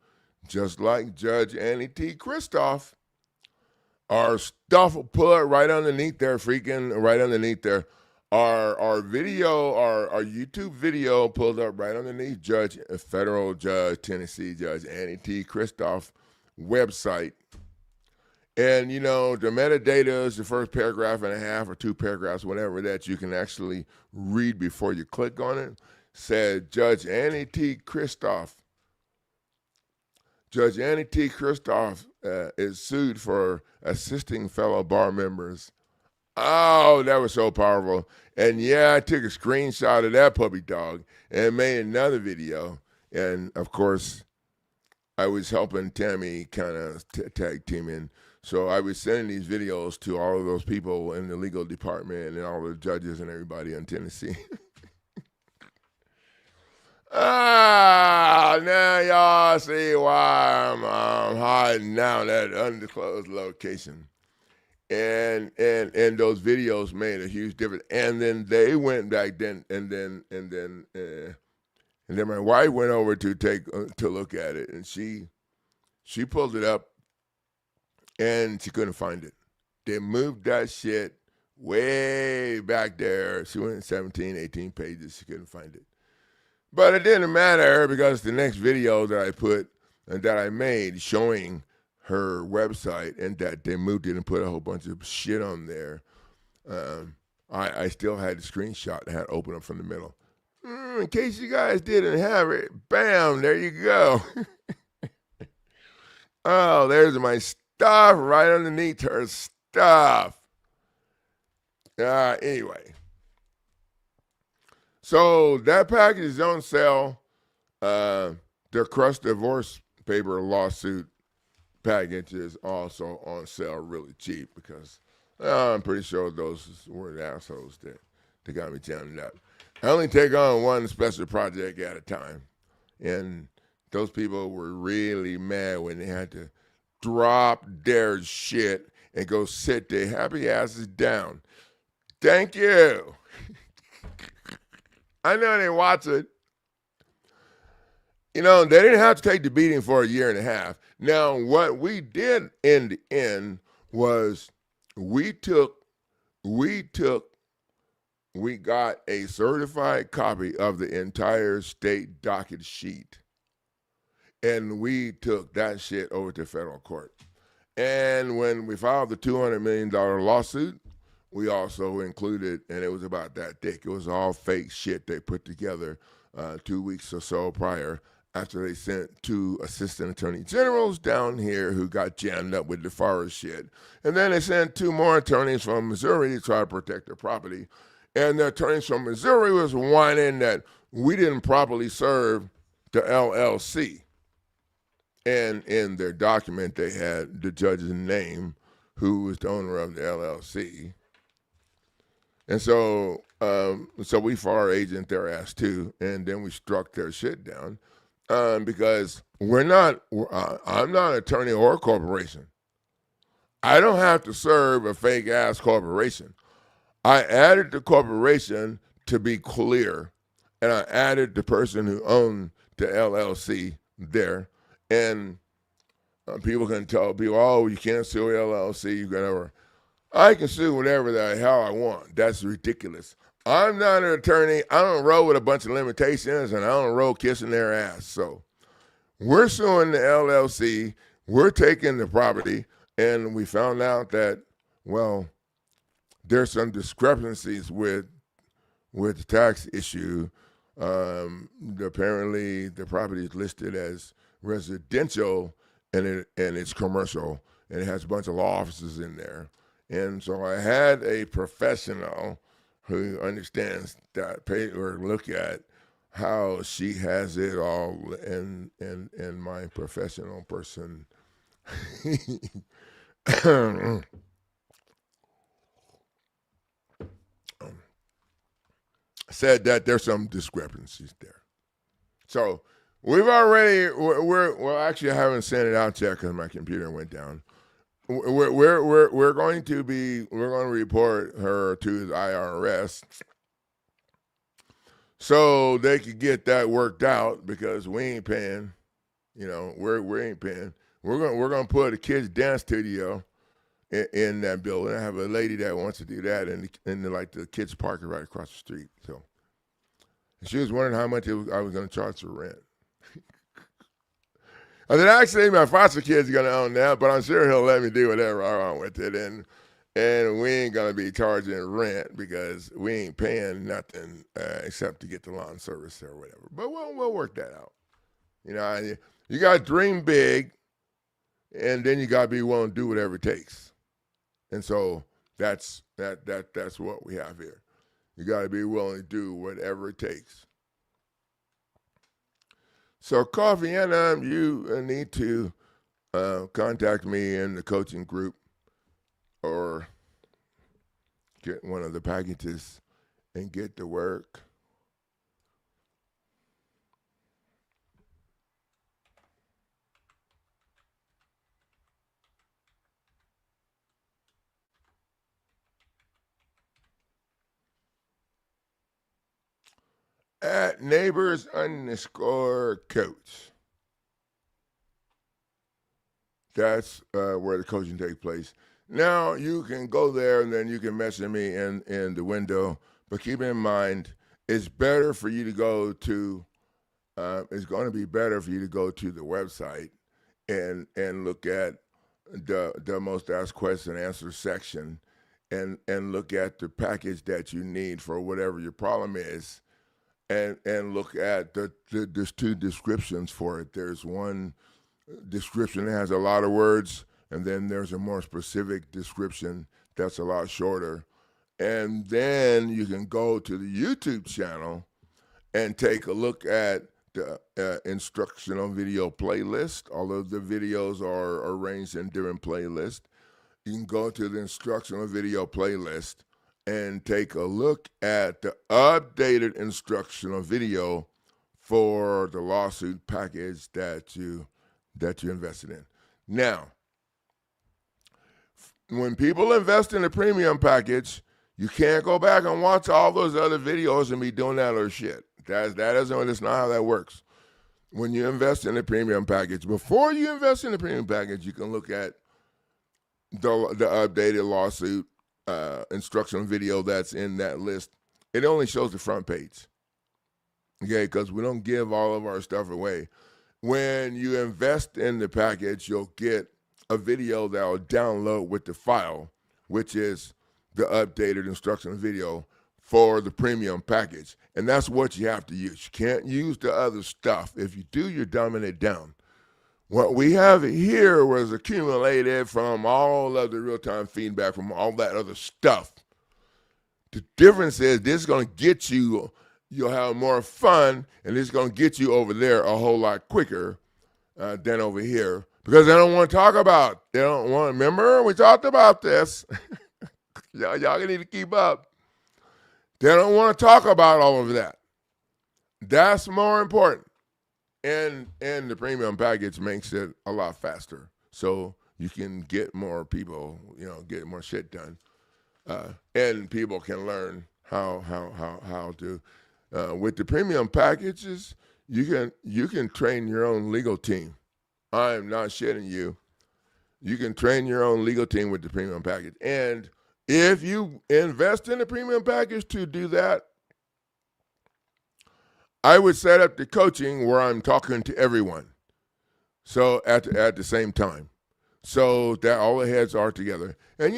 just like Judge Annie T. Christoph, our stuff will pull it right underneath there, Our video, our YouTube video pulled up right underneath federal judge, Tennessee Judge Annie T. Christoph website. And, the metadata is the first paragraph and a half or two paragraphs, whatever, that you can actually read before you click on it. Said Judge Annie T. Christoph. Judge Annie T. Christoph is sued for assisting fellow bar members. Oh, that was so powerful. And yeah, I took a screenshot of that puppy dog and made another video. And of course, I was helping Tammy kind of tag teaming. So I was sending these videos to all of those people in the legal department and all the judges and everybody in Tennessee. Now y'all see why I'm hiding down that undisclosed location. And those videos made a huge difference. And then they went back then, and then my wife went over to look at it, and she pulled it up, and she couldn't find it. They moved that shit way back there. She went 17, 18 pages. She couldn't find it. But it didn't matter because the next video that I put and that I made showing her website and that they moved it and put a whole bunch of shit on there, I still had the screenshot and had to open up from the middle. In case you guys didn't have it, bam, there you go. Oh, there's my stuff right underneath her stuff. Anyway. So that package is on sale. The crushed divorce paper lawsuit package is also on sale really cheap because I'm pretty sure those were the assholes that got me jammed up. I only take on one special project at a time. And those people were really mad when they had to drop their shit and go sit their happy asses down. Thank you. I know they watch it. You know, they didn't have to take the beating for a year and a half. Now, what we did in the end was we got a certified copy of the entire state docket sheet. And we took that shit over to federal court. And when we filed the $200 million lawsuit, we also included, and it was about that thick, it was all fake shit they put together 2 weeks or so prior after they sent 2 assistant attorney generals down here who got jammed up with the forest shit. And then they sent 2 more attorneys from Missouri to try to protect their property. And the attorneys from Missouri was whining that we didn't properly serve the LLC. And in their document, they had the judge's name, who was the owner of the LLC. And so we far agent their ass too, and then we struck their shit down because I'm not an attorney or a corporation. I don't have to serve a fake ass corporation. I added the corporation to be clear, and I added the person who owned the LLC there, and people can tell people, oh, you can't sue LLC, you can never. I can sue whatever the hell I want. That's ridiculous. I'm not an attorney. I don't roll with a bunch of limitations, and I don't roll kissing their ass. So we're suing the LLC. We're taking the property, and we found out that, well, there's some discrepancies with the tax issue. Apparently, the property is listed as residential, and it's commercial, and it has a bunch of law offices in there. And so I had a professional who understands that pay or look at how she has it all, and my professional person said that there's some discrepancies there. So we've already well actually I haven't sent it out yet because my computer went down. We're going to report her to the IRS so they could get that worked out because we ain't paying. You know, we ain't paying. We're gonna put a kids dance studio in that building. I have a lady that wants to do that in the kids park right across the street. So she was wondering how much I was going to charge for rent. I said, actually, my foster kid's going to own that, but I'm sure he'll let me do whatever I want with it. And we ain't going to be charging rent because we ain't paying nothing except to get the lawn service or whatever. But we'll work that out. You know, you got to dream big, and then you got to be willing to do whatever it takes. And so that's what we have here. You got to be willing to do whatever it takes. So, Coffee Anna, you need to contact me in the coaching group or get one of the packages and get to work. At neighbors_coach. That's where the coaching takes place. Now you can go there and then you can message me in the window. But keep in mind, it's better for you to go to. It's going to be better for you to go to the website and look at the most asked question and answer section, and look at the package that you need for whatever your problem is, and look at there's two descriptions for it. There's one description that has a lot of words, and then there's a more specific description that's a lot shorter. And then you can go to the YouTube channel and take a look at the instructional video playlist. All of the videos are arranged in different playlists. You can go to the instructional video playlist and take a look at the updated instructional video for the lawsuit package that you invested in. Now, when people invest in a premium package, you can't go back and watch all those other videos and be doing that other shit. That's not how that works. When you invest in a premium package, before you invest in a premium package, you can look at the updated lawsuit instructional video that's in that list. It only shows the front page, okay? Because we don't give all of our stuff away. When you invest in the package, you'll get a video that will download with the file, which is the updated instructional video for the premium package. And that's what you have to use. You can't use the other stuff. If you do, you're dumbing it down. What we have here was accumulated from all of the real-time feedback from all that other stuff. The difference is this is going to get you, you'll have more fun, and this is going to get you over there a whole lot quicker than over here, because they don't want to talk about, they don't want, remember, we talked about this. Y'all need to keep up. They don't want to talk about all of that. That's more important. And the premium package makes it a lot faster. So you can get more people, get more shit done. And people can learn how to. With the premium packages, you can train your own legal team. I'm not shitting you. You can train your own legal team with the premium package. And if you invest in a premium package to do that, I would set up the coaching where I'm talking to everyone. So at the same time, so that all the heads are together. And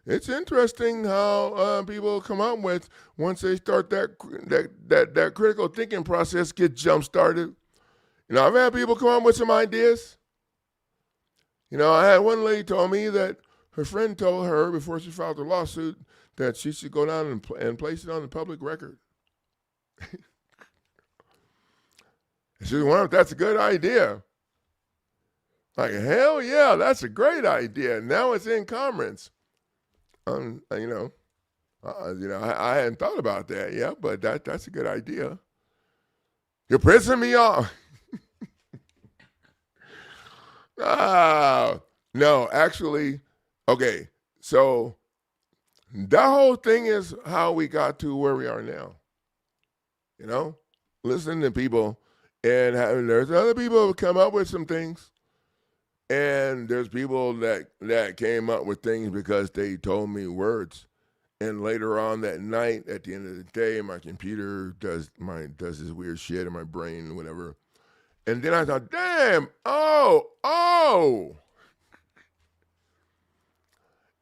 it's interesting how people come up with, once they start that critical thinking process get jump started. I've had people come up with some ideas. I had one lady told me that her friend told her before she filed the lawsuit that she should go down and place it on the public record. She said, well, that's a good idea. Like, hell yeah, that's a great idea. Now it's in commerce. I hadn't thought about that. Yeah, but that's a good idea. You're pissing me off. No, actually, okay. So that whole thing is how we got to where we are now. Listening to people. And there's other people who come up with some things. And there's people that came up with things because they told me words. And later on that night, at the end of the day, my computer does this weird shit in my brain, whatever. And then I thought, damn, oh.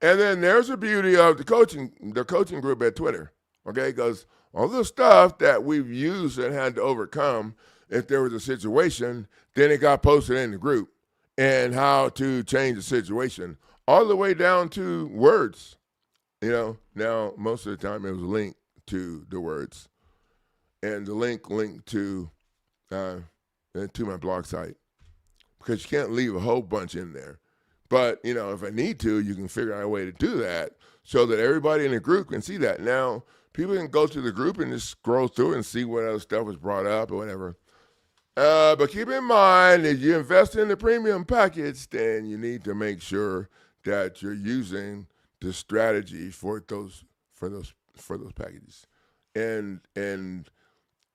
And then there's the beauty of the coaching group at Twitter, okay? Because all the stuff that we've used and had to overcome, if there was a situation, then it got posted in the group, and how to change the situation, all the way down to words. Now most of the time it was linked to the words, and the link linked to to my blog site because you can't leave a whole bunch in there. But, if I need to, you can figure out a way to do that so that everybody in the group can see that. Now, people can go to the group and just scroll through and see what other stuff was brought up or whatever. But keep in mind, if you invest in the premium package, then you need to make sure that you're using the strategy for those packages. And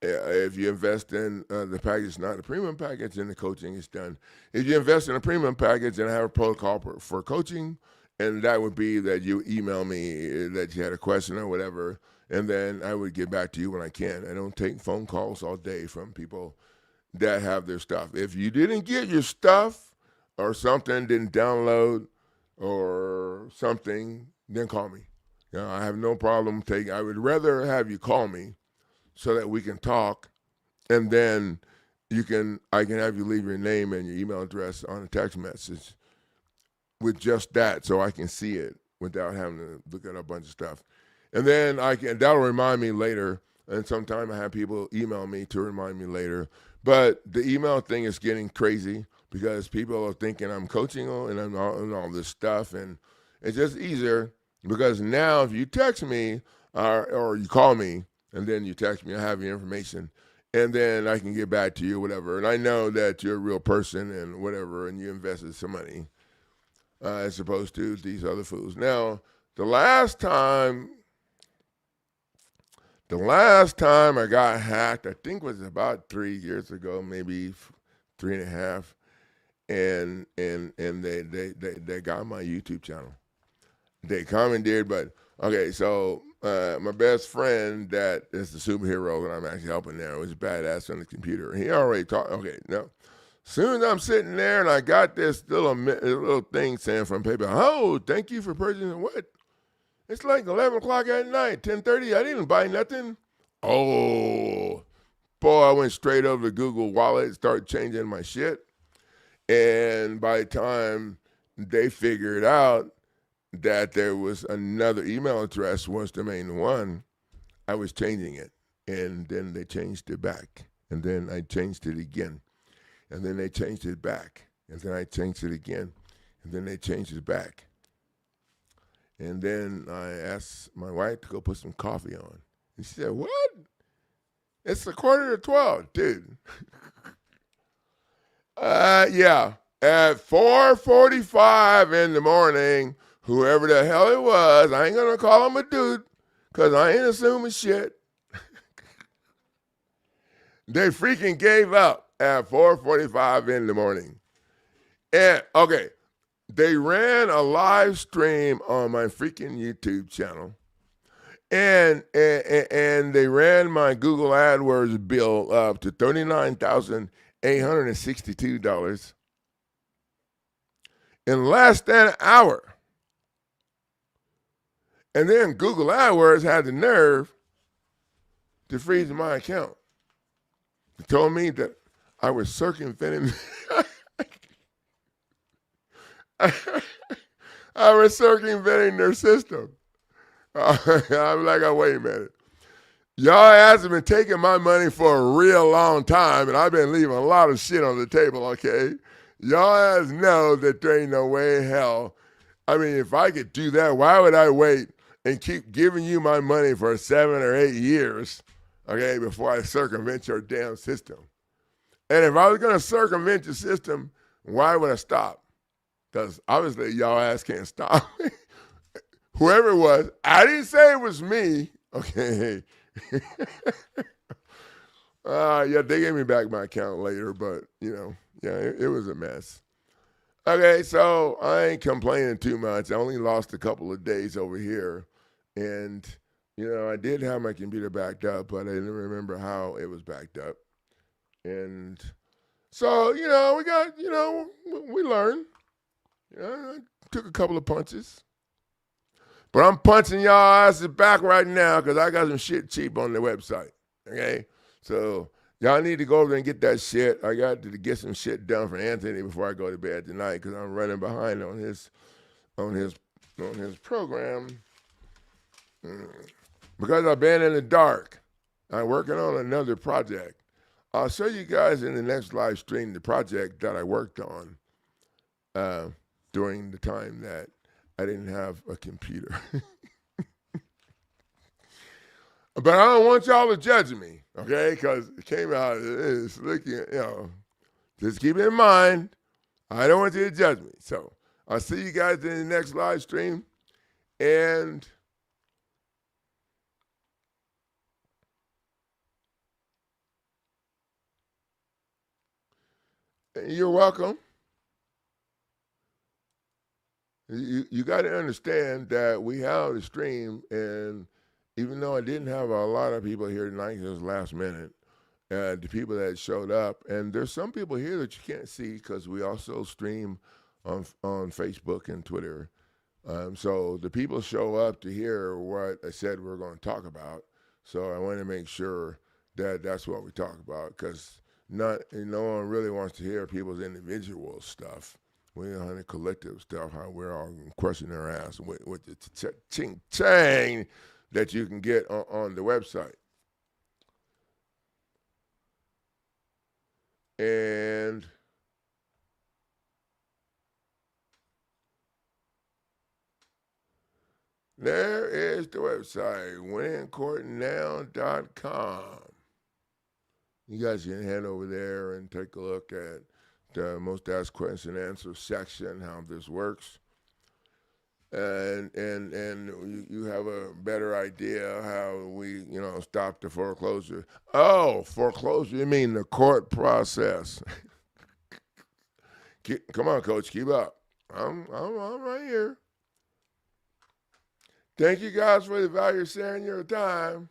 if you invest in the package, not the premium package, then the coaching is done. If you invest in a premium package, then I have a protocol for coaching, and that would be that you email me that you had a question or whatever, and then I would get back to you when I can. I don't take phone calls all day from people that have their stuff. If you didn't get your stuff or something didn't download or something, then call me. I have no problem taking. I would rather have you call me so that we can talk, and then I can have you leave your name and your email address on a text message with just that, so I can see it without having to look at a bunch of stuff. And then that'll remind me later. And sometimes I have people email me to remind me later. But the email thing is getting crazy because people are thinking I'm coaching and all this stuff, and it's just easier because now if you text me or you call me and then you text me, I have your information, and then I can get back to you, whatever. And I know that you're a real person and whatever, and you invested some money as opposed to these other fools. Now, the last time I got hacked, I think was about 3 years ago, maybe 3.5, and they got my YouTube channel. They commandeered, but okay, so my best friend that is the superhero that I'm actually helping now was badass on the computer. He already talked. Okay, now, soon as I'm sitting there and I got this little thing saying from PayPal, oh, thank you for purchasing what? It's like 11 o'clock at night, 10:30. I didn't buy nothing. Oh, boy, I went straight over to Google Wallet and started changing my shit. And by the time they figured out that there was another email address was the main one, I was changing it. And then they changed it back. And then I changed it again. And then they changed it back. And then I changed it again. And then they changed it back. And then I asked my wife to go put some coffee on. And she said, what? It's 11:45, dude. Yeah. At 4:45 in the morning, whoever the hell it was, I ain't going to call him a dude because I ain't assuming shit. They freaking gave up at 4:45 in the morning. And, okay, they ran a live stream on my freaking YouTube channel. And they ran my Google AdWords bill up to $39,862 in less than an hour. And then Google AdWords had the nerve to freeze my account. They told me that I was circumventing I was circumventing their system. I'm like, oh, wait a minute. Y'all ass have been taking my money for a real long time, and I've been leaving a lot of shit on the table, okay? Y'all ass know that there ain't no way in hell. I mean, if I could do that, why would I wait and keep giving you my money for 7 or 8 years, okay, before I circumvent your damn system? And if I was going to circumvent your system, why would I stop? Because obviously y'all ass can't stop. Whoever it was, I didn't say it was me. Okay. Yeah, they gave me back my account later, but, yeah, it was a mess. Okay, so I ain't complaining too much. I only lost a couple of days over here. And, I did have my computer backed up, but I didn't remember how it was backed up. And so, we got, we learned. I took a couple of punches. But I'm punching y'all asses back right now because I got some shit cheap on the website, okay? So y'all need to go over there and get that shit. I got to get some shit done for Anthony before I go to bed tonight because I'm running behind on his program. Because I've been in the dark. I'm working on another project. I'll show you guys in the next live stream the project that I worked on during the time that I didn't have a computer. But I don't want y'all to judge me, okay? Because it came out, it's looking, just keep it in mind. I don't want you to judge me. So I'll see you guys in the next live stream. And you're welcome. You got to understand that we have the stream, and even though I didn't have a lot of people here tonight, it was last minute, the people that showed up, and there's some people here that you can't see because we also stream on Facebook and Twitter. So the people show up to hear what I said we're going to talk about. So I want to make sure that that's what we talk about, because no one really wants to hear people's individual stuff. We on the collective stuff, how we're all crushing their ass with the ching-chang that you can get on the website. And there is the website, wincourtnow.com. You guys can head over there and take a look at the most asked question and answer section, how this works. And you have a better idea how we, stop the foreclosure. Oh, foreclosure, you mean the court process. Come on, Coach, keep up. I'm right here. Thank you guys for the value of sharing your time.